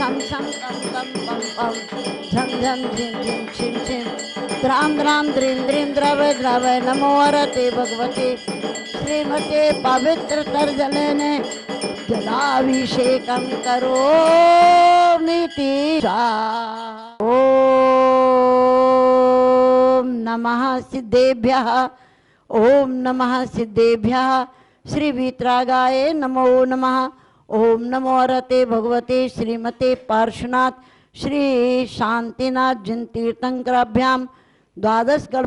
शम शम कम कम पम पम झम झम झिम झिम छिम छिम द्राम द्राम द्रीं द्रीं द्रवय द्रवय नमो हरते भगवते श्रीमते पवित्र तर्जलेने जलाभिषेकं करोमीति ओम नमः सिद्धेभ्यः ओम नमः सिद्धेभ्यः श्री वीतरागाय नमो नमः ओम नमो हरते भगवते श्रीमते पार्श्वनाथ श्री शांतिनाथ जिन तीर्थंकराभ्याम द्वादश गण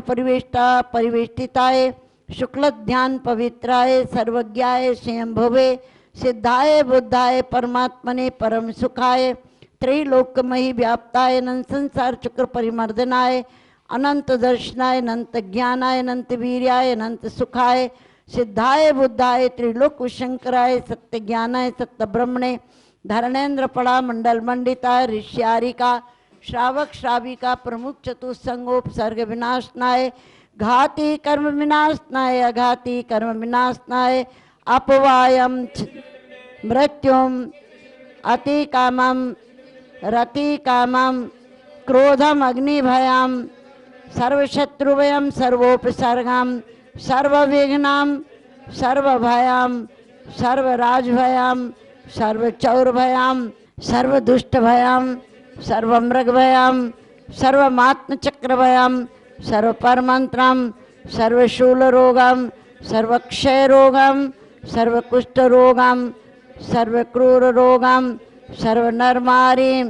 परिवेष्टिताय शुक्ल ध्यान पवित्राय सर्वज्ञाय स्वयंभुवे सिद्धाय बुद्धाय परमात्मने परम सुखाय त्रैलोक्यमयी व्याप्ताय अनंत संसार चक्र परिमर्दनाय अनंत दर्शनाय अनंत ज्ञानाय अनंत वीर्याय अनंत सुखाय सिद्धाय बुद्धाय त्रिलोक शंकराय सत्य ज्ञानाय सत्य ब्रह्मणे धरणेन्द्र पड़ा मंडल मंडिताय ऋष्यारिका श्रावक श्राविका प्रमुख चतुस्संगोपसर्ग विनाशनाय घाती कर्म विनाशनाय अघाती कर्म विनाशनाय अपवायम मृत्युम अति कामम रति कामम क्रोधम अग्निभयम सर्वशत्रुभयम सर्वोपसर्गम सर्वविघ्नम सर्वभयम सर्वराजभयम सर्वचौरभयम सर्वदुष्टभयम सर्वमृगभयम सर्वमात्मचक्रभयम सर्वपरमंत्रम सर्वशूलरोगम सर्वक्षयरोगम सर्वकुष्ठरोगम सर्वक्रूररोगम सर्वनरमारीं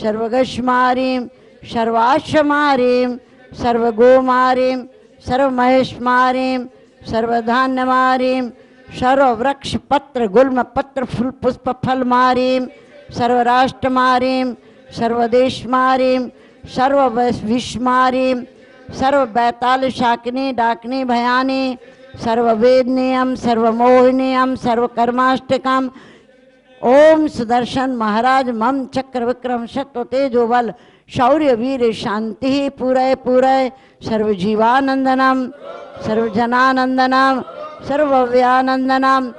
सर्वगशमारीं सर्वाश्वमारीं सर्वगोमारीं सर्वमहेशमारीं सर्वधान्यमारीं सर्ववृक्ष पत्र गुल्म पत्र फूल पुष्प फल मारीं सर्वराष्ट्रमारीं सर्वदेशमारीं सर्वविश्वमारीं सर्वबैताल शाकिनी डाकिनी भयानी सर्ववेदनीयम सर्वमोहिनीयम सर्वकर्माष्टकम ओम सुदर्शन महाराज मम चक्र विक्रम शत्व तेजो बल शौर्य वीर शांति पूरय पूरय सर्वजीवानंदनम सर्वजनानंदनम सर्वव्यानंदनम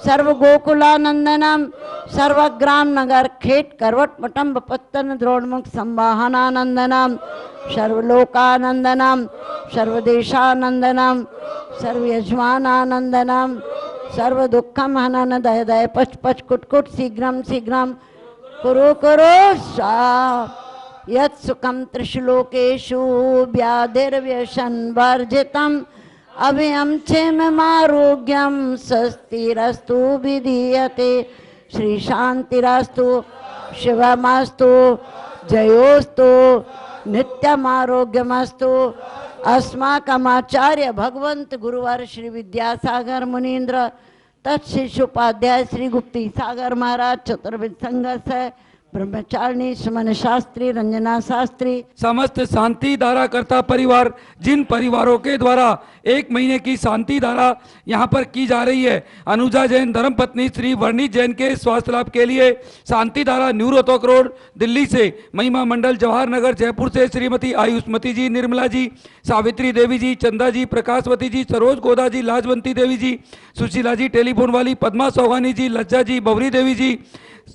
सर्वगोकुलानंदनम सर्वग्राम नगर खेट करवट मटम्ब पत्तन द्रोणमुख संवाहनानंदनम सर्वलोकानंदनम सर्वदेशानंदनम सर्वयजमानानंदनम सर्वदुःखम हनन दय दय पच पच कुट कुट शीघ्रम शीघ्रम कुरु कुरु सा यत् सुखम त्रिशलोकेषु व्याधिर्व्यसन वर्जितम अभयं क्षेममारोग्यं स्वस्तिरस्तु विधीयते श्री शांतिरस्तु शिवमस्तु जयोस्तु नित्यमारोग्यमस्तु अस्माकमाचार्य भगवंत गुरुवर श्री विद्यासागर मुनीन्द्र तत्शिष्योपाध्याय श्री गुप्ती सागर महाराज चतुर्विद संघर्ष ब्रह्मचारिणी सुमन शास्त्री रंजना शास्त्री समस्त शांति धारा कर्ता परिवार जिन परिवारों के द्वारा 1 महीने की शांति धारा यहाँ पर की जा रही है। अनुजा जैन धर्मपत्नी श्री वर्णी जैन के स्वास्थ्य लाभ के लिए शांति धारा न्यू रोहतक रोड दिल्ली से, महिमा मंडल जवाहर नगर जयपुर से श्रीमती आयुष्मती जी, निर्मला जी, सावित्री देवी जी, चंदा जी, प्रकाशवती जी, सरोज गोदा जी, लाजवंती देवी जी, सुशीला जी, टेलीफोन वाली पद्मा सौगानी जी, लज्जा जी, बवरी देवी जी,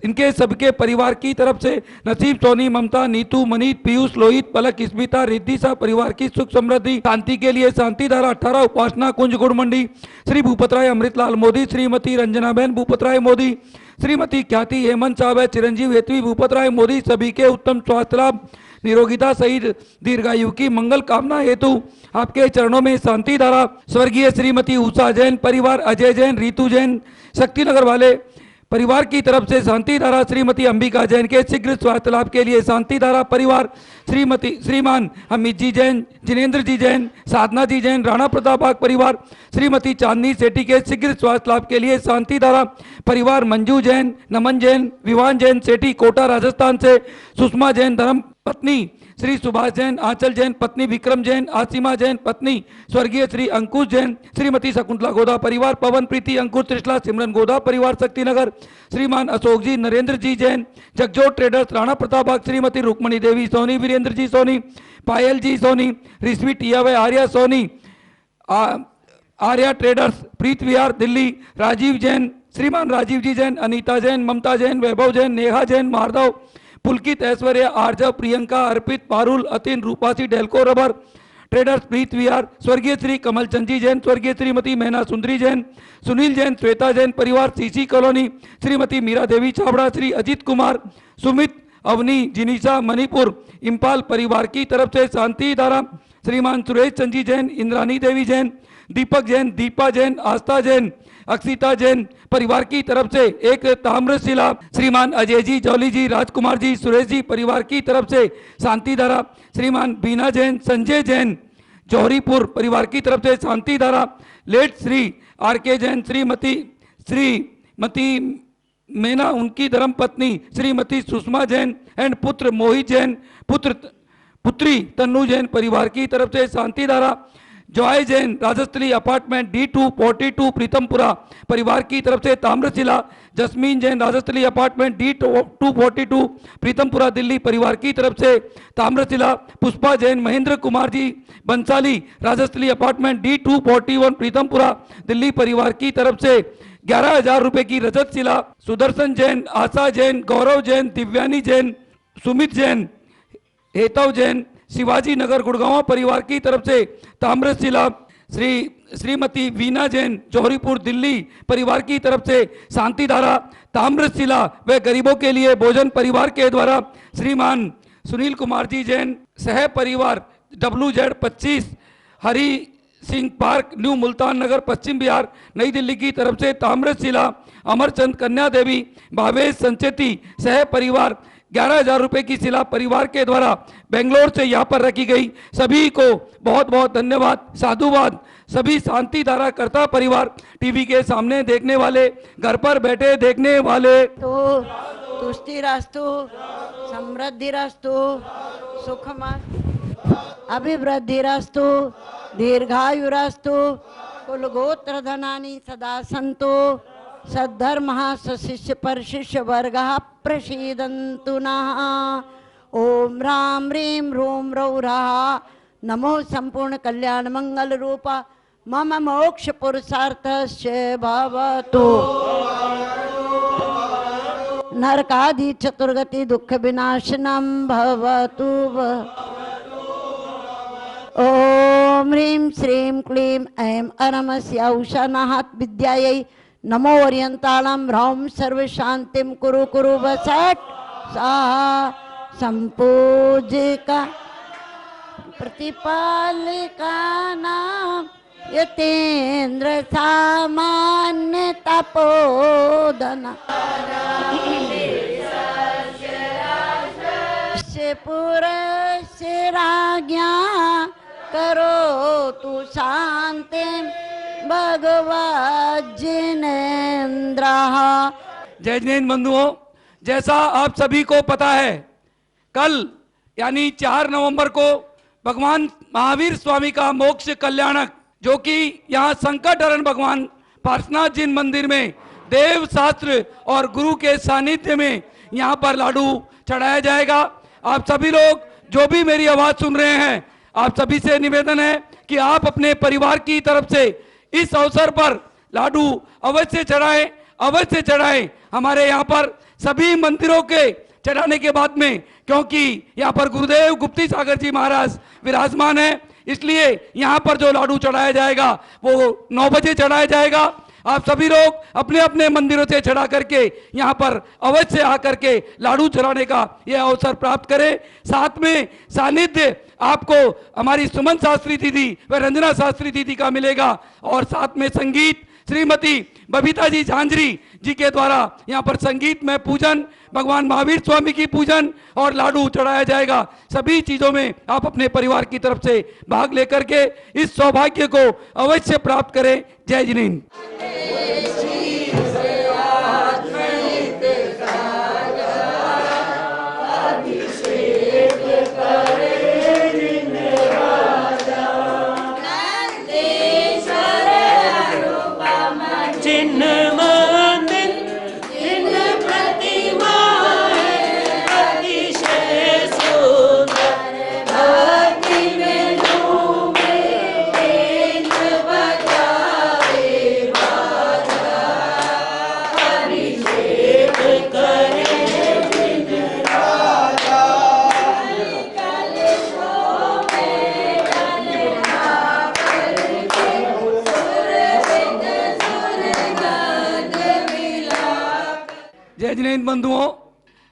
इनके सबके परिवार की तरफ से नसीब, सोनी, ममता, नीतू, मनीत, पीयूष, लोहित, पलक, स्मिता, रिद्धि सा परिवार की सुख समृद्धि शांति के लिए शांति धारा 18 उपासना कुंज गुड़ मंडी श्री भूपतराय अमृतलाल मोदी, श्रीमती रंजनाबेन भूपतराय मोदी, श्रीमती ख्याति हेमंत साहब, चिरंजीव हेतवी भूपतराय मोदी सभी के उत्तम स्वास्थ्य लाभ निरोगिता सहित दीर्घायु की मंगल कामना हेतु आपके चरणों में शांति धारा स्वर्गीय श्रीमती उषा जैन परिवार, अजय जैन, रीतू जैन, शक्तिनगर वाले परिवार की तरफ से शांति धारा श्रीमती अंबिका जैन के शीघ्र स्वास्थ्य लाभ के लिए शांति धारा परिवार, श्रीमान अमित जी जैन, जिनेन्द्र जी जैन, साधना जी जैन, राणा प्रताप बाग परिवार, श्रीमती चांदनी सेठी के शीघ्र स्वास्थ्य लाभ के लिए शांति धारा परिवार, मंजू जैन, नमन जैन, विवान जैन सेठी कोटा राजस्थान से, सुषमा जैन धर्म पत्नी श्री सुभाष जैन, आंचल जैन पत्नी विक्रम जैन, आसिमा जैन पत्नी स्वर्गीय श्री अंकुश जैन, श्रीमती शकुंतला गोदा परिवार, पवन प्रीति अंकुश त्रिशला, सिमरन गोदा परिवार शक्तिनगर, श्रीमान अशोक जी, नरेंद्र जी जैन, जगजोत ट्रेडर्स राणा प्रताप बाग, श्रीमती रुक्मणी देवी सोनी, वीरेंद्र जी सोनी, पायल जी सोनी, रिश्वी टिया व Arya Soni, Arya traders Preet Vihar Delhi, Rajeev Jain, Shriman Rajeev ji Jain, Anita Jain, Mamta Jain, Vaibhav Jain, Neha Jain, Madhav Pulkit Aishwarya, Aarjav, Priyanka, Arpit, Parul, Atin, Rupasi, Delco rubber traders, Preet Vihar, स्वर्गीय श्री कमलचंद जी जैन, स्वर्गीय श्रीमती मैना सुंदरी जैन, सुनील जैन, श्वेता जैन परिवार, सीसी कॉलोनी, श्रीमती मीरा देवी छाबड़ा, श्री अजीत कुमार, सुमित, अवनी, जिनीसा, मणिपुर इम्पाल परिवार की तरफ से शांति धारा, श्रीमान सुरेश चंद जी जैन, इंद्रानी देवी जैन, दीपक जैन, दीपा जैन, आस्था जैन, अक्षिता जैन परिवार की तरफ से एक ताम्रशिला, श्रीमान अजय जी, जौली जी, राजकुमार जी, सुरेश जी परिवार की तरफ से शांति धारा, श्रीमान बीना जैन, संजय जैन जौहरीपुर परिवार की तरफ से शांति धारा, लेट श्री आर के जैन, श्रीमती मेना उनकी धर्म पत्नी श्रीमती सुषमा जैन एंड पुत्र मोहित जैन, पुत्री तन्नू जैन परिवार की तरफ से शांति धारा, Joy Jain Rajasthali apartment D242 Pitampura परिवार की तरफ से ताम्रशिला, Jasmine Jain Rajasthali apartment D242 Pitampura Delhi परिवार की तरफ से ताम्रशिला, पुष्पा जैन, महेंद्र कुमार जी बंसाली राजस्थली अपार्टमेंट D241 प्रीतमपुरा दिल्ली परिवार की तरफ से 11,000 रुपए की रजत शिला, सुदर्शन जैन, आशा जैन, गौरव जैन, दिव्यानी जैन, सुमित जैन, हेतव जैन शिवाजी नगर गुड़गांव परिवार की तरफ से ताम्रशिला, श्रीमती वीना जैन जौहरीपुर दिल्ली परिवार की तरफ से शांति धारा, ताम्रशिला व गरीबों के लिए भोजन परिवार के द्वारा श्रीमान सुनील कुमार जी जैन सह परिवार WZ25 Hari Singh park new Multan नगर पश्चिम बिहार नई दिल्ली की तरफ से ताम्रशिला, अमरचंद कन्या देवी भावेश संचेती सह परिवार 11,000 रुपए की शिला परिवार के द्वारा बेंगलोर से यहाँ पर रखी गई। सभी को बहुत बहुत धन्यवाद, साधुवाद। सभी शांति धारा कर्ता परिवार, टीवी के सामने देखने वाले, घर पर बैठे देखने वाले, तो तुष्टिरास्तु, समृद्धिरास्तु, सुखमस्तु, अभिवृद्धिरास्तु, दीर्घायुरास्तु, कुलगोत्र धनानि सदा सन्तु, सद्धर्मः सशिष्य परशिष्य वर्गः प्रसीदन्तु नः। ओम राम ह्रीं ह्रूं रौरः नमो संपूर्ण कल्याण मंगल रूपा मम मोक्ष पुरुषार्थस्य भवतु। नरकादि चतुर्गति दुख विनाशनम भवतु। ओम ह्रीं श्रीं क्लीं ऐं अरमस्य औषानाहत विद्यायै नमो ओरियंतालम ह्रौं सर्व शांतिम कुरु कुरु वसट साहा संपूजिका प्रतिपालिका नाम यतेन्द्र सामान्य तपोधना से पुरस्य राज्ञा करो तु शांति भगवत जिनेन्द्र। जय जैन बंधुओं, जैसा आप सभी को पता है, कल यानी 4 नवंबर को भगवान महावीर स्वामी का मोक्ष कल्याणक, जो कि यहाँ संकट हरण भगवान पार्श्वनाथ जी मंदिर में देव शास्त्र और गुरु के सानिध्य में यहाँ पर लाडू चढ़ाया जाएगा। आप सभी लोग जो भी मेरी आवाज सुन रहे हैं, आप सभी से निवेदन है कि आप अपने परिवार की तरफ से इस अवसर पर लाडू अवश्य चढ़ाएं, अवश्य चढ़ाएं। हमारे यहाँ पर सभी मंदिरों के चढ़ाने के बाद में, क्योंकि यहाँ पर गुरुदेव गुप्ती सागर जी महाराज विराजमान है, इसलिए यहाँ पर जो लाडू चढ़ाया जाएगा वो 9 बजे चढ़ाया जाएगा। आप सभी लोग अपने अपने मंदिरों से चढ़ा करके यहाँ पर अवश्य आकर के लाडू चढ़ाने का यह अवसर प्राप्त करें। साथ में सानिध्य आपको हमारी सुमन शास्त्री दीदी व रंजना शास्त्री दीदी का मिलेगा, और साथ में संगीत श्रीमती बबीता जी झांझरी जी के द्वारा यहाँ पर संगीत में पूजन, भगवान महावीर स्वामी की पूजन और लाडू चढ़ाया जाएगा। सभी चीजों में आप अपने परिवार की तरफ से भाग लेकर के इस सौभाग्य को अवश्य प्राप्त करें। जय जिनेन्द्र। जिनेंद्र बंधुओं,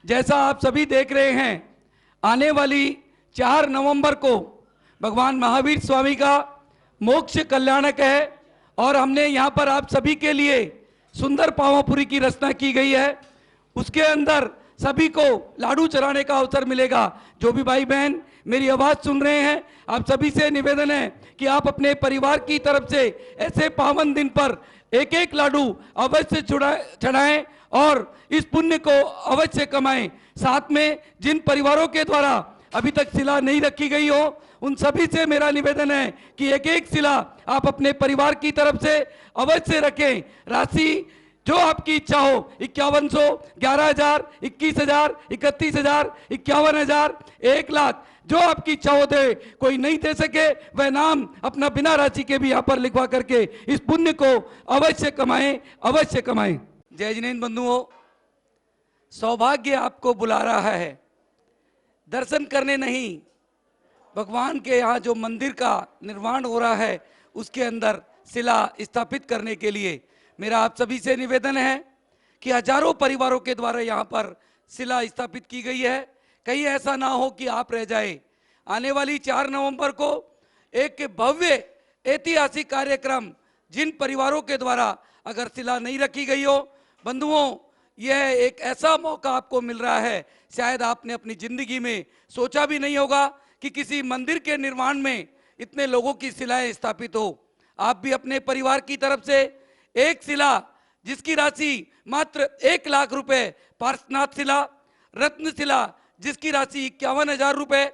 जैसा आप सभी देख रहे हैं, आने वाली 4 नवंबर को भगवान महावीर स्वामी का मोक्ष कल्याणक है और हमने यहाँ पर आप सभी के लिए सुंदर पावापुरी की रचना की गई है। उसके अंदर सभी को लाडू चढ़ाने का अवसर मिलेगा। जो भी भाई बहन मेरी आवाज़ सुन रहे हैं, आप सभी से निवेदन है कि आप अपने परिवार की तरफ से ऐसे पावन दिन पर एक एक लाडू अवश्य चढ़ाएं और इस पुण्य को अवश्य कमाएं। साथ में जिन परिवारों के द्वारा अभी तक शिला नहीं रखी गई हो, उन सभी से मेरा निवेदन है कि एक एक शिला आप अपने परिवार की तरफ से अवश्य रखें। राशि जो आपकी इच्छा हो, 5100, 11,000, 21,000, 31,000, 51,000, 1,00,000, जो आपकी इच्छा हो दे। कोई नहीं दे सके वह नाम अपना बिना राशि के भी यहाँ पर लिखवा करके इस पुण्य को अवश्य कमाएं, अवश्य कमाएं। जय जिनेंद्र बंधुओं, सौभाग्य आपको बुला रहा है दर्शन करने नहीं, भगवान के यहाँ जो मंदिर का निर्माण हो रहा है उसके अंदर शिला स्थापित करने के लिए। मेरा आप सभी से निवेदन है कि हजारों परिवारों के द्वारा यहाँ पर शिला स्थापित की गई है। कहीं ऐसा ना हो कि आप रह जाए। आने वाली 4 नवंबर को एक भव्य ऐतिहासिक कार्यक्रम जिन परिवारों के द्वारा अगर शिला नहीं रखी गई हो, बंधुओं, यह एक ऐसा मौका आपको मिल रहा है, शायद आपने अपनी जिंदगी में सोचा भी नहीं होगा कि किसी मंदिर के निर्माण में इतने लोगों की शिलाएं स्थापित हो। आप भी अपने परिवार की तरफ से एक शिला जिसकी राशि मात्र 1,00,000 रुपए, पार्श्वनाथ शिला, रत्न शिला जिसकी राशि 51,000 रुपए,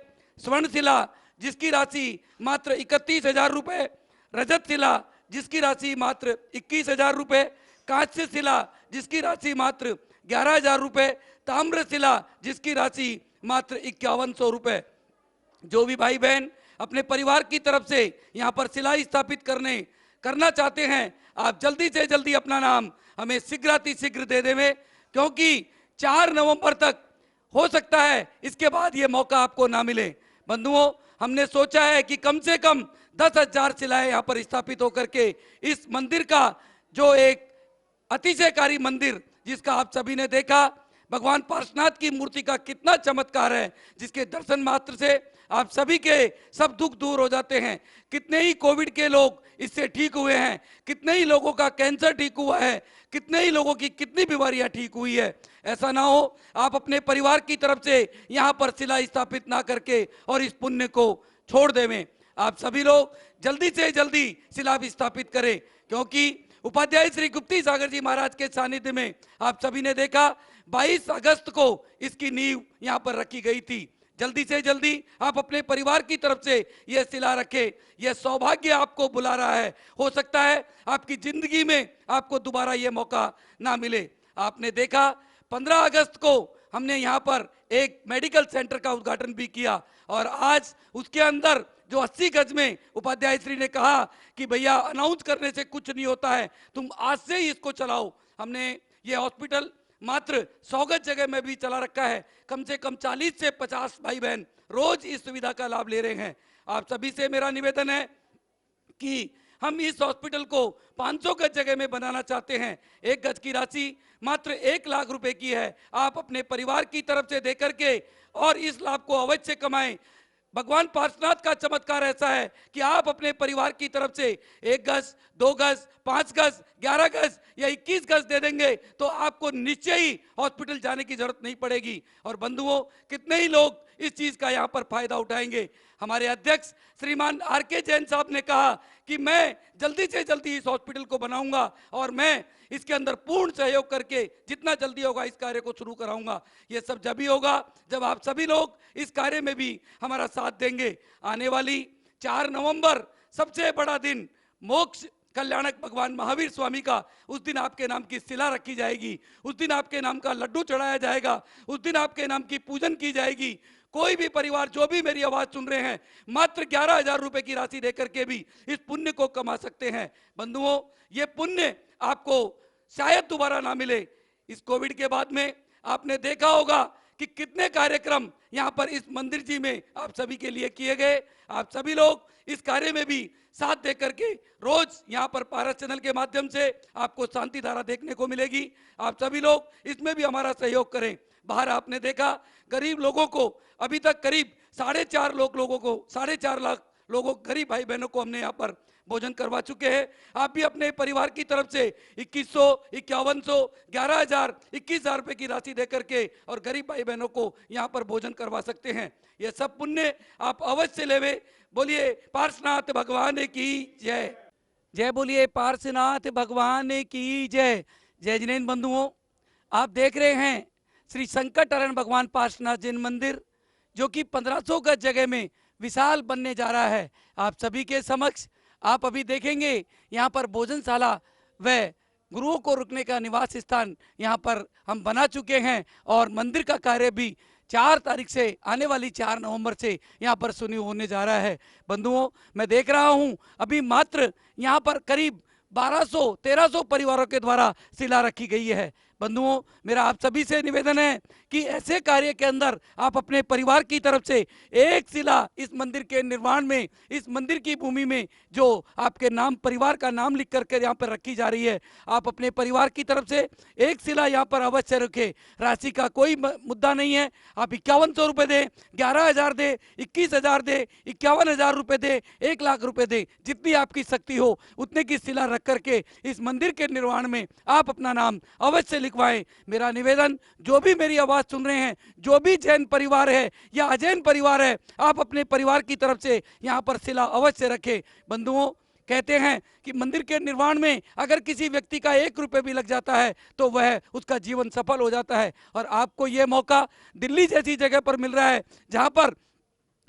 स्वर्ण शिला जिसकी राशि मात्र 31,000 रुपए, रजत शिला जिसकी राशि मात्र 21,000 रुपए, कांस्य शिला जिसकी राशि मात्र 11,000 रुपए, ताम्र शिला जिसकी राशि मात्र 5,100 रुपए। जो भी भाई बहन अपने परिवार की तरफ से यहाँ पर शिला स्थापित करना चाहते हैं, आप जल्दी से जल्दी अपना नाम हमें शीघ्रातिशीघ्र दे देवें, क्योंकि 4 नवंबर तक हो सकता है इसके बाद ये मौका आपको ना मिले। बंधुओं, हमने सोचा है कि कम से कम 10,000 शिलाएं यहाँ पर स्थापित होकर के इस मंदिर का, जो एक अतिशयकारी मंदिर जिसका आप सभी ने देखा, भगवान पार्श्वनाथ की मूर्ति का कितना चमत्कार है, जिसके दर्शन मात्र से आप सभी के सब दुख दूर हो जाते हैं। कितने ही कोविड के लोग इससे ठीक हुए हैं, कितने ही लोगों का कैंसर ठीक हुआ है, कितने ही लोगों की कितनी बीमारियां ठीक हुई है। ऐसा ना हो आप अपने परिवार की तरफ से यहाँ पर शिला स्थापित ना करके और इस पुण्य को छोड़ देवें। आप सभी लोग जल्दी से जल्दी शिला स्थापित करें, क्योंकि उपाध्याय श्री गुप्ती सागर जी महाराज के सानिध्य में आप सभी ने देखा 22 अगस्त को इसकी नींव यहाँ पर रखी गई थी। जल्दी से जल्दी आप अपने परिवार की तरफ से यह शिला रखें। यह सौभाग्य आपको बुला रहा है। हो सकता है आपकी जिंदगी में आपको दोबारा यह मौका ना मिले। आपने देखा 15 अगस्त को हमने यहाँ पर एक मेडिकल सेंटर का उद्घाटन भी किया और आज उसके अंदर जो 80 गज में उपाध्याय श्री ने कहा कि भैया अनाउंस करने से कुछ नहीं होता है, तुम आज से ही इसको चलाओ। हमने ये हॉस्पिटल मात्र 100 गज जगह में भी चला रखा है। कम से कम 40 से 50 भाई बहन रोज इस सुविधा का लाभ ले रहे हैं। आप सभी से मेरा निवेदन है कि हम इस हॉस्पिटल को 500 गज जगह में बनाना चाहते हैं। 1 गज की राशि मात्र 1,00,000 रुपए की है। आप अपने परिवार की तरफ से देकर के और इस लाभ को अवश्य कमाएं। भगवान पार्श्वनाथ का चमत्कार ऐसा है कि आप अपने परिवार की तरफ से 1 गज, 2 गज, 5 गज, 11 गज या 21 गज दे देंगे तो आपको निश्चय ही हॉस्पिटल जाने की जरूरत नहीं पड़ेगी। और बंधुओं, कितने ही लोग इस चीज का यहाँ पर फायदा उठाएंगे। हमारे अध्यक्ष श्रीमान RK जैन साहब ने कहा कि मैं जल्दी से जल्दी इस हॉस्पिटल को बनाऊंगा और मैं इसके अंदर पूर्ण सहयोग करके जितना जल्दी होगा इस कार्य को शुरू कराऊंगा। ये सब जब ही होगा जब आप सभी लोग इस कार्य में भी हमारा साथ देंगे। आने वाली 4 नवंबर सबसे बड़ा दिन, मोक्ष कल्याणक भगवान महावीर स्वामी का, उस दिन आपके नाम की शिला रखी जाएगी, उस दिन आपके नाम का लड्डू चढ़ाया जाएगा, उस दिन आपके नाम की पूजन की जाएगी। कोई भी परिवार जो भी मेरी आवाज सुन रहे हैं, मात्र 11,000 रुपए की राशि देकर के भी इस पुण्य को कमा सकते हैं। बंधुओं, ये पुण्य आपको शायद दोबारा ना मिले। इस कोविड के बाद में आपने देखा होगा कि कितने कार्यक्रम यहाँ पर इस मंदिर जी में आप सभी के लिए किए गए। आप सभी लोग इस कार्य में भी साथ दे करके रोज यहाँ पर पारस चैनल के माध्यम से आपको शांति धारा देखने को मिलेगी। आप सभी लोग इसमें भी हमारा सहयोग करें। बाहर आपने देखा गरीब लोगों को अभी तक करीब 4.5 लाख लोगों गरीब भाई बहनों को हमने यहाँ पर भोजन करवा चुके हैं। आप भी अपने परिवार की तरफ से 2100, 5100, 11,000, 21,000 रुपए की राशि दे करके और गरीब भाई बहनों को यहाँ पर भोजन करवा सकते हैं। ये सब पुण्य आप अवश्य लेवे। बोलिए पार्श्वनाथ भगवान की जय। जय बोलिए पार्श्वनाथ भगवान की जय। जय जिनेन्द्र बंधुओं, आप देख रहे हैं श्री संकट हरण भगवान पार्श्वनाथ जैन मंदिर, जो कि 1500 गज जगह में विशाल बनने जा रहा है। आप सभी के समक्ष आप अभी देखेंगे यहाँ पर भोजनशाला व गुरुओं को रुकने का निवास स्थान यहाँ पर हम बना चुके हैं और मंदिर का कार्य भी 4 तारीख से आने वाली 4 नवंबर से यहाँ पर शुरू होने जा रहा है। बंधुओं, मैं देख रहा हूँ अभी मात्र यहाँ पर करीब 1200-1300 परिवारों के द्वारा शिला रखी गई है। बंधुओं, मेरा आप सभी से निवेदन है कि ऐसे कार्य के अंदर आप अपने परिवार की तरफ से एक शिला इस मंदिर के निर्माण में, इस मंदिर की भूमि में जो आपके नाम, परिवार का नाम लिख करके यहाँ पर रखी जा रही है, आप अपने परिवार की तरफ से एक शिला यहाँ पर अवश्य रखें। राशि का कोई मुद्दा नहीं है। आप 5100 रुपये दें, 11,000 दें, 21,000 दें, 51,000 रुपये दें, 1 लाख रुपये दें, जितनी आपकी शक्ति हो उतने की शिला रख करके इस मंदिर के निर्माण में आप अपना नाम अवश्य लिखवाएं। मेरा निवेदन, जो भी मेरी आवाज सुन रहे हैं, जो भी जैन परिवार है या अजैन परिवार है, आप अपने परिवार की तरफ से यहाँ पर शिला अवश्य रखें। बंधुओं, कहते हैं कि मंदिर के निर्माण में अगर किसी व्यक्ति का 1 रुपये भी लग जाता है तो वह उसका जीवन सफल हो जाता है। और आपको ये मौका दिल्ली जैसी जगह पर मिल रहा है जहाँ पर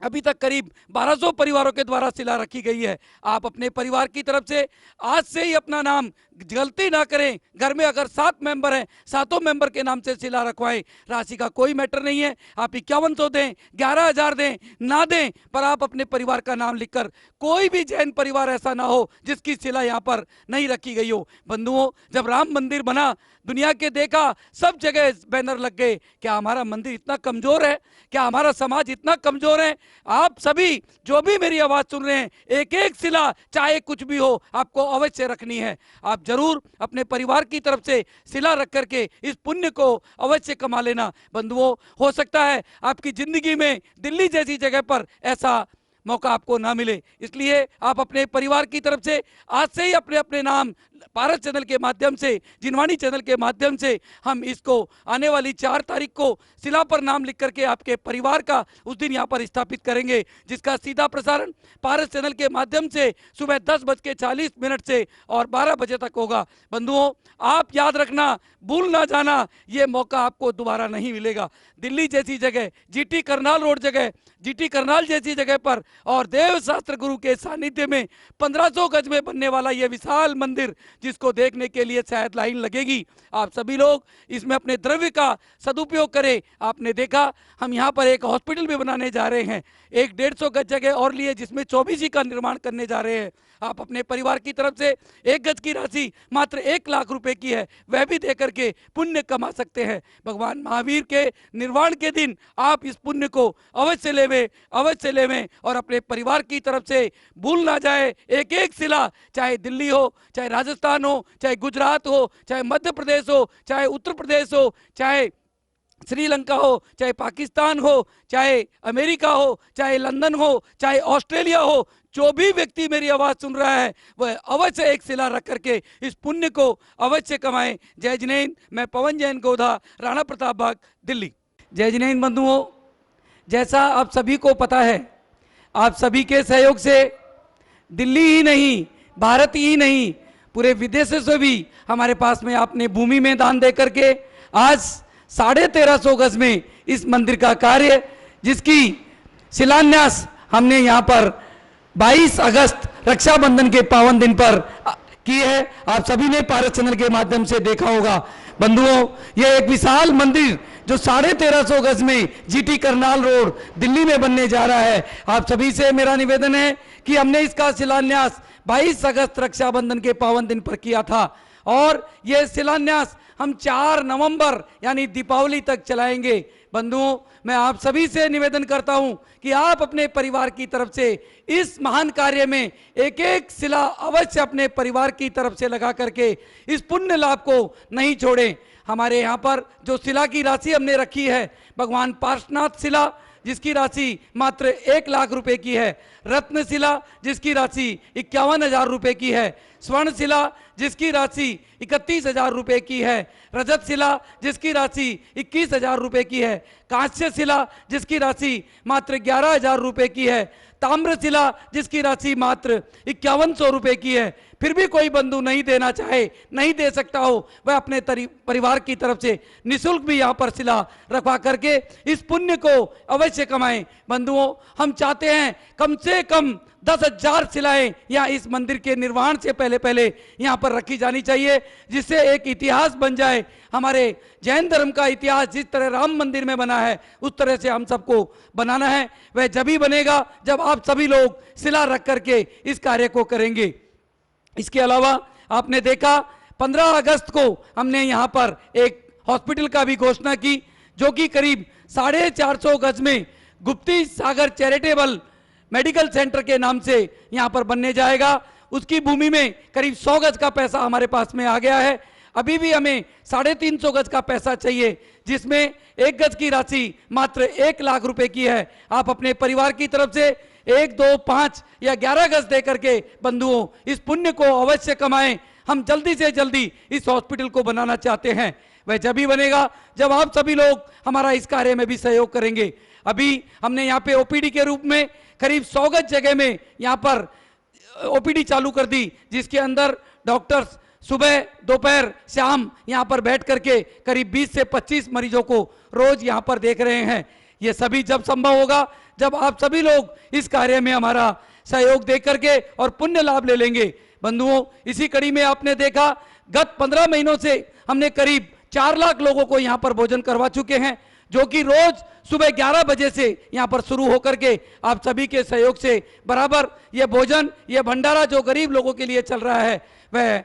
अभी तक करीब 1200 परिवारों के द्वारा शिला रखी गई है। आप अपने परिवार की तरफ से आज से ही अपना नाम, गलती ना करें, घर में अगर 7 मेंबर हैं, 7 मेंबर के नाम से शिला रखवाएं। राशि का कोई मैटर नहीं है। आप 5100 दें, 11,000 दें, ना दें, पर आप अपने परिवार का नाम लिखकर, कोई भी जैन परिवार ऐसा ना हो जिसकी शिला यहाँ पर नहीं रखी गई हो। बंधुओं, जब राम मंदिर बना, दुनिया के देखा सब जगह बैनर लग गए। क्या हमारा मंदिर इतना कमजोर है? क्या हमारा समाज इतना कमजोर है? आप सभी जो भी मेरी आवाज सुन रहे हैं, एक एक शिला चाहे कुछ भी हो आपको अवश्य रखनी है। आप जरूर अपने परिवार की तरफ से शिला रख करके इस पुण्य को अवश्य कमा लेना। बंधुओं, हो सकता है आपकी जिंदगी में दिल्ली जैसी जगह पर ऐसा मौका आपको ना मिले, इसलिए आप अपने परिवार की तरफ से आज से ही अपने अपने नाम पारस चैनल के माध्यम से, जिनवाणी चैनल के माध्यम से हम इसको आने वाली 4 तारीख को शिला पर नाम लिख करके आपके परिवार का उस दिन यहाँ पर स्थापित करेंगे, जिसका सीधा प्रसारण पारस चैनल के माध्यम से सुबह 10:40 से और 12 बजे तक होगा। बंधुओं, आप याद रखना, भूल ना जाना, ये मौका आपको दोबारा नहीं मिलेगा। दिल्ली जैसी जगह, जीटी करनाल रोड जगह, जीटी करनाल जैसी जगह पर और देव शास्त्र गुरु के सानिध्य में 1500 गज में बनने वाला यह विशाल मंदिर, जिसको देखने के लिए शायद लाइन लगेगी। आप सभी लोग इसमें अपने द्रव्य का सदुपयोग करें। आपने देखा हम यहाँ पर एक हॉस्पिटल भी बनाने जा रहे हैं, एक 150 गज जगह और लिए जिसमें 24 का निर्माण करने जा रहे हैं। आप अपने परिवार की तरफ से 1 गज की राशि मात्र 1 लाख रुपए की है, वह भी दे करके पुण्य कमा सकते हैं। भगवान महावीर के निर्वाण के दिन आप इस पुण्य को अवश्य लेवें और अपने परिवार की तरफ से भूल ना जाए, एक एक शिला, चाहे दिल्ली हो, चाहे राजस्थान हो, चाहे गुजरात हो, चाहे मध्य प्रदेश हो, चाहे उत्तर प्रदेश हो, चाहे श्रीलंका हो, चाहे पाकिस्तान हो, चाहे अमेरिका हो, चाहे लंदन हो, चाहे ऑस्ट्रेलिया हो, जो भी व्यक्ति मेरी आवाज सुन रहा है वह अवश्य एक शिला रख करके इस पुण्य को अवश्य कमाएं। जय जिनेन्द्र। मैं पवन जैन गोधा, राणा प्रताप बाग, दिल्ली। जय जिनेन्द्र बंधुओं, जैसा आप सभी को पता है, आप सभी के सहयोग से दिल्ली ही नहीं, भारत ही नहीं, पूरे विदेशों से भी हमारे पास में आपने भूमि में दान दे करके आज 1350 गज में इस मंदिर का कार्य, जिसकी शिलान्यास हमने यहाँ पर 22 अगस्त रक्षाबंधन के पावन दिन पर की है। आप सभी ने पारस चैनल के माध्यम से देखा होगा। बंधुओं, यह एक विशाल मंदिर जो 1350 गज में जीटी करनाल रोड दिल्ली में बनने जा रहा है। आप सभी से मेरा निवेदन है कि हमने इसका शिलान्यास 22 अगस्त रक्षाबंधन के पावन दिन पर किया था और यह शिलान्यास हम 4 नवंबर यानी दीपावली तक चलाएंगे। बंधुओं, मैं आप सभी से निवेदन करता हूं कि आप अपने परिवार की तरफ से इस महान कार्य में एक एक शिला अवश्य अपने परिवार की तरफ से लगा करके इस पुण्य लाभ को नहीं छोड़ें। हमारे यहाँ पर जो शिला की राशि हमने रखी है, भगवान पार्श्वनाथ शिला जिसकी राशि मात्र 1 लाख रुपए की है, रत्न शिला जिसकी राशि 51,000 रुपए की है, स्वर्ण शिला जिसकी राशि 31,000 रुपए की है, रजत शिला जिसकी राशि 21,000 रुपए की है, कांस्य शिला जिसकी राशि मात्र 11,000 रुपए की है, ताम्र शिला जिसकी राशि मात्र 5100 रुपए की है। फिर भी कोई बंधु नहीं देना चाहे, नहीं दे सकता हो, वह अपने परिवार की तरफ से निःशुल्क भी यहाँ पर शिला रखवा करके इस पुण्य को अवश्य कमाएं। बंधुओं, हम चाहते हैं कम से कम 10,000 शिलाएं या इस मंदिर के निर्माण से पहले पहले यहाँ पर रखी जानी चाहिए, जिससे एक इतिहास बन जाए। हमारे जैन धर्म का इतिहास जिस तरह राम मंदिर में बना है, उस तरह से हम सबको बनाना है। वह जब ही बनेगा जब आप सभी लोग शिला रख करके इस कार्य को करेंगे। इसके अलावा आपने देखा 15 अगस्त को हमने यहाँ पर एक हॉस्पिटल का भी घोषणा की, जो कि करीब 450 गज में गुप्ती सागर चैरिटेबल मेडिकल सेंटर के नाम से यहाँ पर बनने जाएगा। उसकी भूमि में करीब 100 गज का पैसा हमारे पास में आ गया है। अभी भी हमें 350 गज का पैसा चाहिए, जिसमें 1 गज की राशि मात्र 1 लाख रुपए की है। आप अपने परिवार की तरफ से 1, 2, 5 या 11 गज दे करके बंधुओं इस पुण्य को अवश्य कमाएं। हम जल्दी से जल्दी इस हॉस्पिटल को बनाना चाहते हैं। वह जब ही बनेगा जब आप सभी लोग हमारा इस कार्य में भी सहयोग करेंगे। अभी हमने यहाँ पे ओपीडी के रूप में करीब 100 गज जगह में यहाँ पर ओपीडी चालू कर दी, जिसके अंदर डॉक्टर्स सुबह दोपहर शाम यहाँ पर बैठ करके करीब 20 से 25 मरीजों को रोज यहाँ पर देख रहे हैं। ये सभी जब संभव होगा जब आप सभी लोग इस कार्य में हमारा सहयोग दे करके और पुण्य लाभ ले लेंगे। बंधुओं, इसी कड़ी में आपने देखा गत 15 महीनों से हमने करीब 4 लाख लोगों को यहाँ पर भोजन करवा चुके हैं, जो कि रोज सुबह 11 बजे से यहाँ पर शुरू होकर के आप सभी के सहयोग से बराबर ये भोजन, ये भंडारा जो गरीब लोगों के लिए चल रहा है वह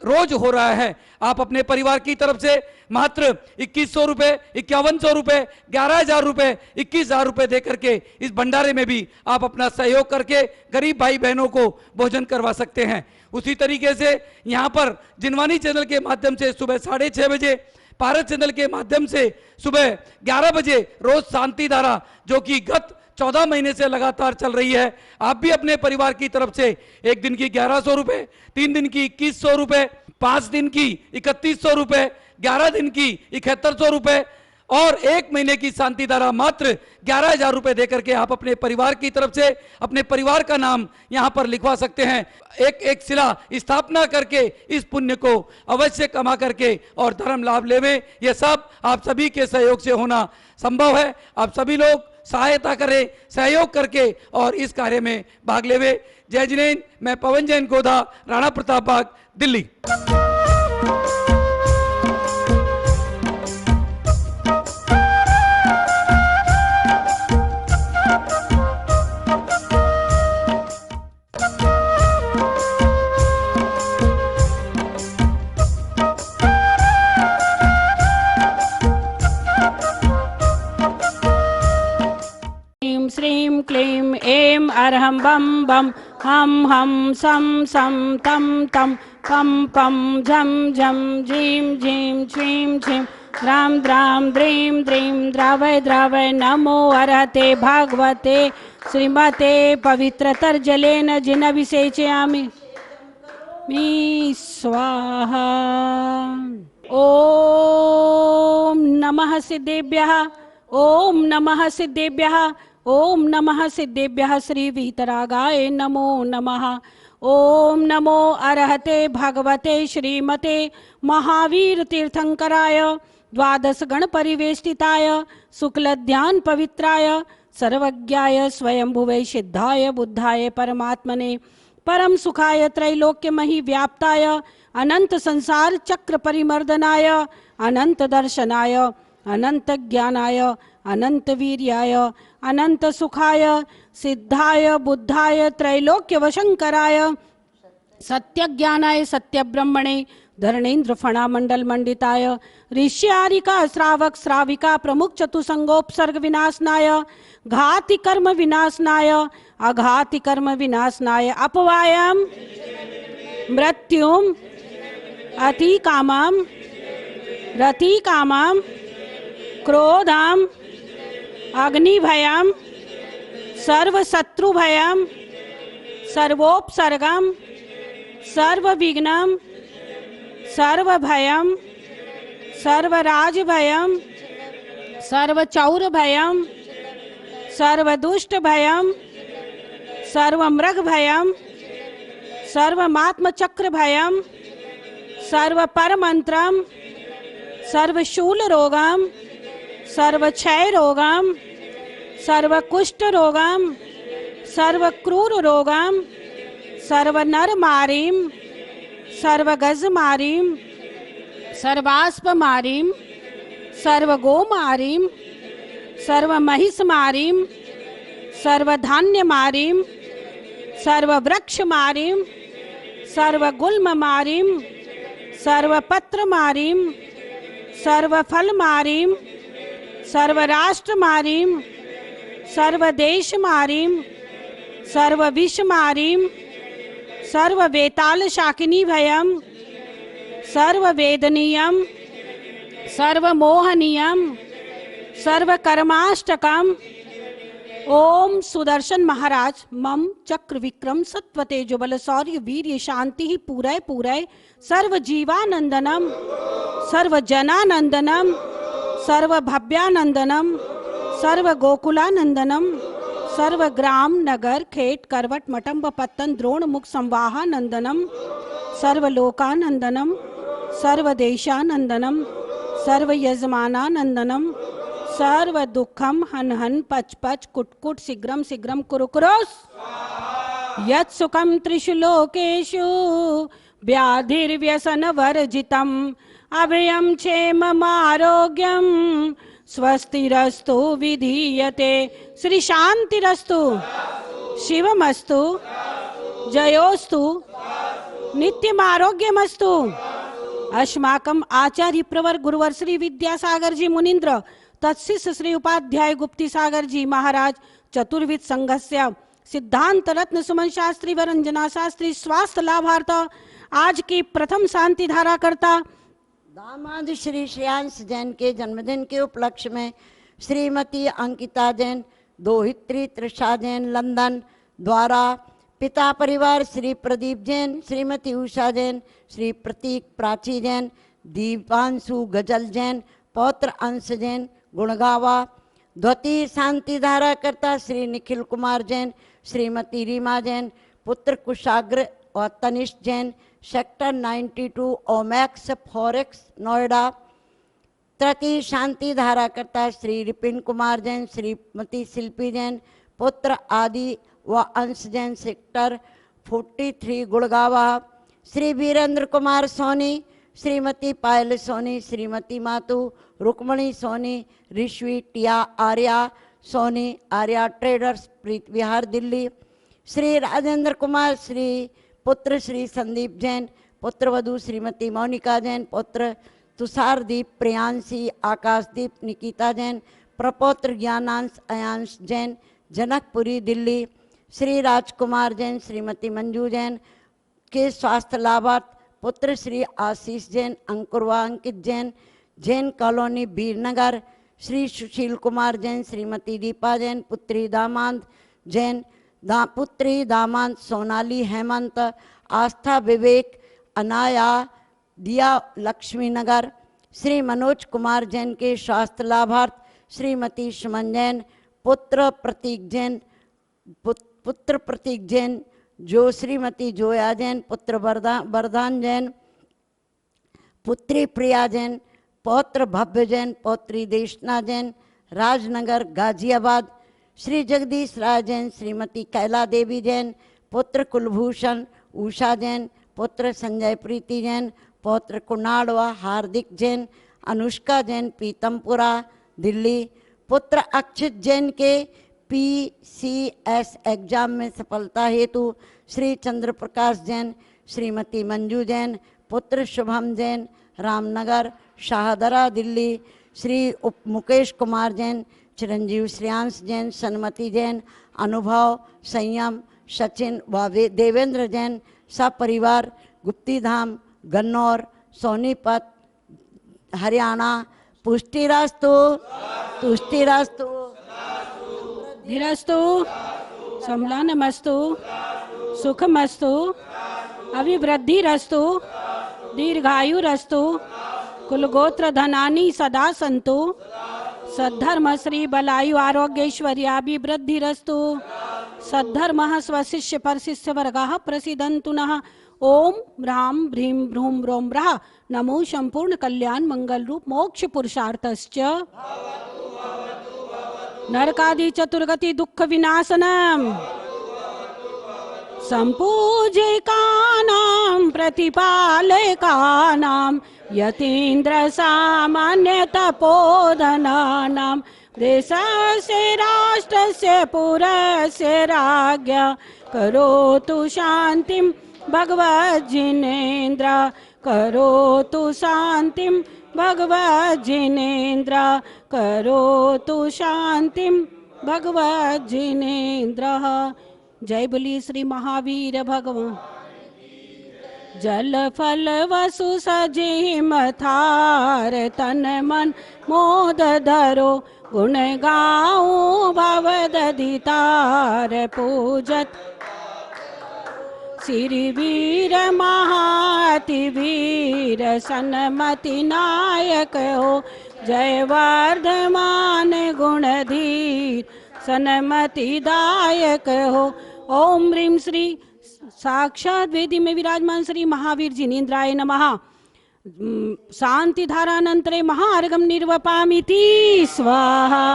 रोज हो रहा है। आप अपने परिवार की तरफ से मात्र 2100 रुपए, 5100 रुपए, 11,000 रुपए, 21,000 रुपए दे करके इस भंडारे में भी आप अपना सहयोग करके गरीब भाई बहनों को भोजन करवा सकते हैं। उसी तरीके से यहाँ पर जिनवानी चैनल के माध्यम से सुबह 6:30 बजे, पारस चैनल के माध्यम से सुबह 11 बजे रोज शांति धारा, जो कि गत 14 महीने से लगातार चल रही है, आप भी अपने परिवार की तरफ से 1 दिन की 1100 रुपए, 3 दिन की 2100 रुपए, 5 दिन की 3100 रुपए, 11 दिन की 7100 रुपए और 1 महीने की शांति धारा मात्र 11,000 रुपए देकर के आप अपने परिवार की तरफ से अपने परिवार का नाम यहाँ पर लिखवा सकते हैं। एक एक शिला स्थापना करके इस पुण्य को अवश्य कमा करके और धर्म लाभ लेवे। यह सब आप सभी के सहयोग से होना संभव है। आप सभी लोग सहायता करें, सहयोग करके और इस कार्य में भाग लेवे। जय जिनेन्द्र। मैं पवन जैन गोधा, राणा प्रताप बाग, दिल्ली। श्रीं क्लीं ऐं अरहं बम बम हम हम सम सम तम तम पम पम झम झम झीं झीं छ्रीं छ्रीं द्रां द्रां द्रीं द्रीं द्रावय द्रावय नमो अर्हते भागवते श्रीमते पवित्रतर्जलेन जिनभिषेचयामि स्वाहा। ओम नमः सिद्धेभ्यः, ओम नमः सिद्धेभ्यः, ओम नमः सिद्धेभ्यः। श्री वीतरागाय नमो नमः। ओम नमो अर्हते भगवते श्रीमते महावीर तीर्थंकराय द्वादश गण परिवेष्टिताय शुक्ल ध्यान पवित्राय सर्वज्ञाय स्वयंभुवे सिद्धाय बुद्धाय परमात्मने परम सुखाय त्रैलोक्यमहि व्याप्ताय अनंत संसार चक्र परिमर्दनाय अनंत दर्शनाय अनंत ज्ञानाय अनंत वीर्याय अनंत सुखाय सिद्धाय बुद्धाय त्रैलोक्य वशंकराय सत्य ज्ञानाय सत्य ब्रह्मणे धरणेन्द्र फणा मंडल मंडिताय ऋष्यारिका श्रावक श्राविका प्रमुख चतुसंगोपसर्ग विनाशनाय घाति कर्म विनाशनाय अघाति कर्म विनाशनाय अपवायम मृत्युम अति कामम रति कामम क्रोधम अग्निभयम सर्वशत्रुभयम सर्वोपसर्गम सर्वविघ्नम सर्वभयम सर्वराजभयम सर्वचौरभयम सर्वदुष्टभयम सर्वमृगभयम सर्वमात्मचक्रभयम सर्वपरमंत्रम सर्वशूलरोगम सर्वक्षयरोगम सर्वकुष्ठरोगम सर्वक्रूररोगम सर्वनरमारीम सर्वगजमारीम सर्वास्पमारीम सर्वगोमारीम सर्वमहिषमारीम सर्वधान्यमारीम सर्ववृक्षमारीम सर्वगुल्ममारीम सर्वपत्रमारीम सर्वफलमारीम सर्वराष्ट्रमारीम सर्वदेशमारीम सर्वविषमारीम सर्ववेताल शाकिनी भयम सर्ववेदनीयम सर्वमोहनीयम सर्वकर्माष्टकम। ओम सुदर्शन महाराज मम चक्र विक्रम सत्वतेजो बल शौर्य वीर्य शांति पूरय पूरय सर्व जीवानंदनम सर्व जनानंदनम सर्व भव्यानंदनम सर्व गोकुलानंदनम सर्व ग्राम नगर खेट करवट मटम्ब पत्तन द्रोण मुख संवाहानंदनम सर्व लोकानंदनम सर्व देशानंदनम सर्व यजमानानंदनम सर्व दुखम हन हन पच पच कुट कुट शीघ्रम शीघ्रम कुरु कुरोस यत् सुखम त्रिषु लोकेषु व्याधिर्व्यसन वर्जितम अभयम क्षेमम आरोग्यम स्वस्तिरस्तु विधीयते। श्री शांतिरस्तु शिवमस्तु जयोस्तु नित्यमारोग्यमस्तु। अस्माकं आचार्य प्रवर गुरुवर श्री विद्यासागर जी मुनीन्द्र तत्शिष्य श्री उपाध्याय गुप्ती सागर जी महाराज चतुर्विद संघस्य सिद्धांत रत्न सुमन शास्त्री व रंजना शास्त्री स्वास्थ्य लाभार्थ आज की प्रथम शांति धारा करता दामाद श्री श्रेयांश जैन के जन्मदिन के उपलक्ष्य में श्रीमती अंकिता जैन दोहित्री त्रिषा जैन लंदन द्वारा पिता परिवार श्री प्रदीप जैन श्रीमती उषा जैन श्री प्रतीक प्राची जैन दीपांशु गजल जैन पौत्र अंश जैन गुणगावा द्वितीय शांति धारा करता श्री निखिल कुमार जैन श्रीमती रीमा जैन पुत्र कुशाग्र और तनिष्क जैन सेक्टर 92 ओमैक्स फॉरेक्स नोएडा। तृतीय शांति धारा करता श्री रिपिन कुमार जैन श्रीमती शिल्पी जैन पुत्र आदि व अंश जैन सेक्टर 43 गुड़गावा। श्री वीरेंद्र कुमार सोनी श्रीमती पायल सोनी श्रीमती मातु रुक्मणी सोनी ऋषि टिया आर्या सोनी आर्या ट्रेडर्स प्रीत विहार दिल्ली। श्री राजेंद्र कुमार श्री पुत्र श्री संदीप जैन पुत्र वधु श्रीमती मोनिका जैन पुत्र तुषारदीप प्रियांशी आकाशदीप निकिता जैन प्रपौत्र ज्ञानांश अयांश जैन जनकपुरी दिल्ली। श्री राजकुमार जैन श्रीमती मंजू जैन के स्वास्थ्य लाभार्थ पुत्र श्री आशीष जैन अंकुरवा अंकित जैन जैन कॉलोनी बीरनगर। श्री सुशील कुमार जैन श्रीमती दीपा जैन पुत्री दामाद जैन पुत्री दामाद सोनाली हेमंत आस्था विवेक अनाया दिया लक्ष्मी नगर। श्री मनोज कुमार जैन के स्वास्थ्य लाभार्थ श्रीमती सुमन जैन पुत्र प्रतीक जैन जो श्रीमती जोया जैन पुत्र वरदान जैन पुत्री प्रिया जैन पौत्र भव्य जैन पौत्री देशना जैन राजनगर गाजियाबाद। श्री जगदीश राय जैन श्रीमती कैला देवी जैन पुत्र कुलभूषण उषा जैन पुत्र संजय प्रीति जैन पौत्र कुणाल व हार्दिक जैन अनुष्का जैन पीतमपुरा दिल्ली। पुत्र अक्षित जैन के PCS एग्जाम में सफलता हेतु श्री चंद्र प्रकाश जैन श्रीमती मंजू जैन पुत्र शुभम जैन रामनगर शाहदरा दिल्ली, श्री मुकेश कुमार जैन, चिरंजीव श्रेयांश जैन, सन्मति जैन, अनुभव, संयम, सचिन व देवेंद्र जैन, सब परिवार गुप्तीधाम गन्नौर सोनीपत हरियाणा। पुष्टिरास्तु तुष्टिरास्तु धीरस्तु संलानमस्तु सुखमस्तु अभिवृद्धिरस्तु दीर्घायुरस्तु कुलगोत्र धनानि सदा सन्तु सद्धर्म श्री बलायु आरोग्यैश्वर्याभिवृद्धिरस्तु सद्धर्मः स्वशिष्य परशिष्य वर्गः प्रसीदन्तु नः। ओम ह्रां ह्रीं भ्रूं ह्रौं ह्रः नमो संपूर्ण कल्याण मंगल रूप मोक्ष पुरुषार्थश्च नरकादि चतुर्गति दुख विनाशनम संपूजिकानां प्रतिपालकानां यतीन्द्र सामान्य तपोधनानां देशस्य राष्ट्रस्य पुरस्य राज्ञा करोतु शान्तिं भगवज्जिनेन्द्र करोतु शान्तिं भगवज्जिनेन्द्र करोतु शान्तिं भगवज्जिनेन्द्रः। जय बोली श्री महावीर भगवान। जल फल वसु सजिम थार तन मन मोद धरो गुण गाऊं भवदधितार पूजत श्री वीर महाति वीर सन्मति नायक हो जय वर्धमान गुणधीर सन्मति दायक हो। ओम ह्रीं श्री साक्षात वेदी में विराजमान श्री महावीर जिनेन्द्राय नमः। शांति धारानंतरे महार्घम निर्वपामिति स्वाहा।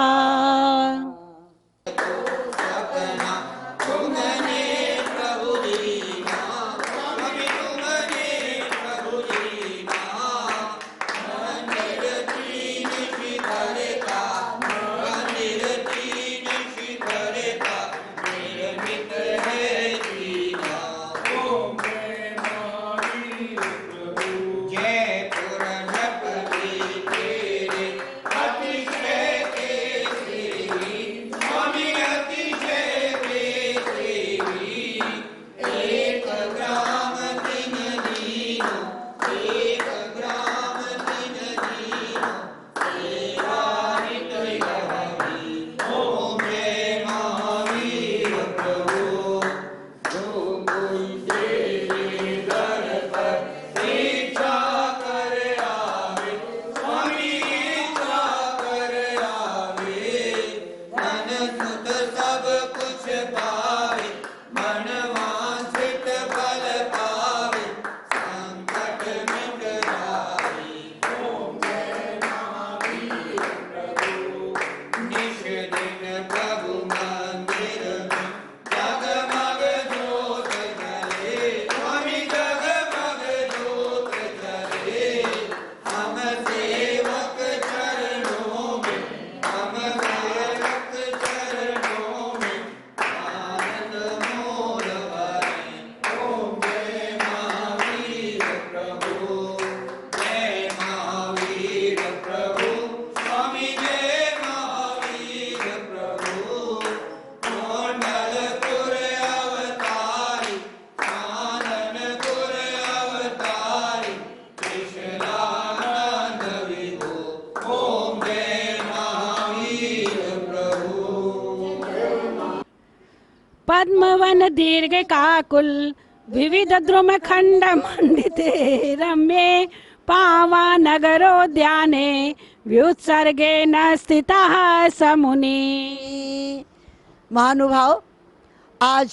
पद्मवन दीर्घ काकुल विविध द्रुम खंड मंडिते रम्ये पावा नगरोद्याने व्युत्सर्गे न स्थितः समुनि। महानुभाव, आज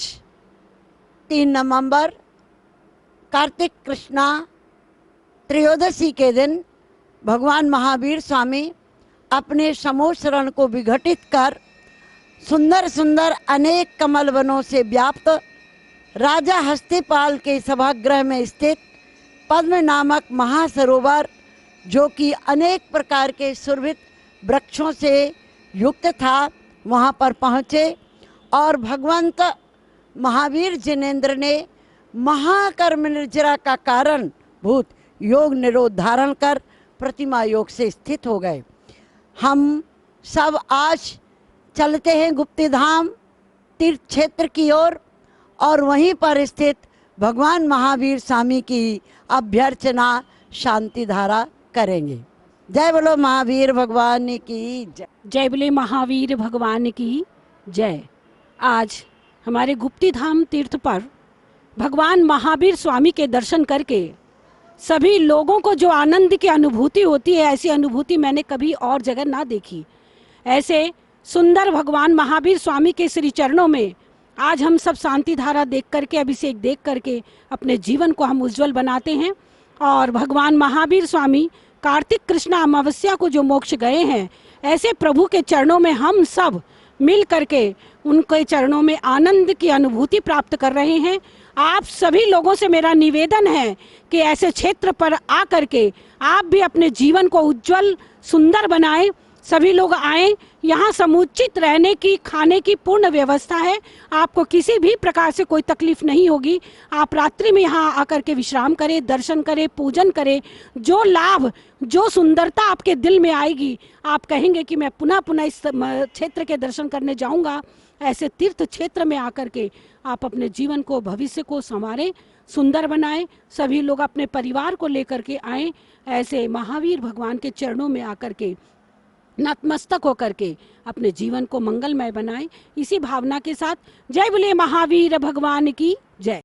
3 नवंबर कार्तिक कृष्णा त्रयोदशी के दिन भगवान महावीर स्वामी अपने समोशरण को विघटित कर सुंदर सुंदर अनेक कमल वनों से व्याप्त राजा हस्तिपाल के सभागृह में स्थित पद्म नामक महासरोवर, जो कि अनेक प्रकार के सुरभित वृक्षों से युक्त था, वहाँ पर पहुँचे और भगवंत महावीर जिनेन्द्र ने महाकर्म निर्जरा का कारण भूत योग निरोध धारण कर प्रतिमा योग से स्थित हो गए। हम सब आज चलते हैं गुप्ती धाम तीर्थ क्षेत्र की ओर और वहीं पर स्थित भगवान महावीर स्वामी की अभ्यर्चना शांति धारा करेंगे। जय बोलो महावीर भगवान की जय। जय बोले महावीर भगवान की जय। आज हमारे गुप्ती धाम तीर्थ पर भगवान महावीर स्वामी के दर्शन करके सभी लोगों को जो आनंद की अनुभूति होती है, ऐसी अनुभूति मैंने कभी और जगह ना देखी। ऐसे सुंदर भगवान महावीर स्वामी के श्री चरणों में आज हम सब शांति धारा देख करके, अभिषेक देख करके अपने जीवन को हम उज्जवल बनाते हैं। और भगवान महावीर स्वामी कार्तिक कृष्ण अमावस्या को जो मोक्ष गए हैं, ऐसे प्रभु के चरणों में हम सब मिल करके उनके चरणों में आनंद की अनुभूति प्राप्त कर रहे हैं। आप सभी लोगों से मेरा निवेदन है कि ऐसे क्षेत्र पर आ करके आप भी अपने जीवन को उज्जवल सुंदर बनाएं। सभी लोग आएं, यहाँ समुचित रहने की, खाने की पूर्ण व्यवस्था है। आपको किसी भी प्रकार से कोई तकलीफ नहीं होगी। आप रात्रि में यहाँ आकर के विश्राम करें, दर्शन करें, पूजन करें। जो लाभ, जो सुंदरता आपके दिल में आएगी, आप कहेंगे कि मैं पुनः पुनः इस क्षेत्र के दर्शन करने जाऊँगा। ऐसे तीर्थ क्षेत्र में आकर के आप अपने जीवन को, भविष्य को संवारें, सुंदर बनाएं। सभी लोग अपने परिवार को लेकर के आएं। ऐसे महावीर भगवान के चरणों में आकर के नतमस्तक होकर के अपने जीवन को मंगलमय बनाएं। इसी भावना के साथ जय बोले महावीर भगवान की जय।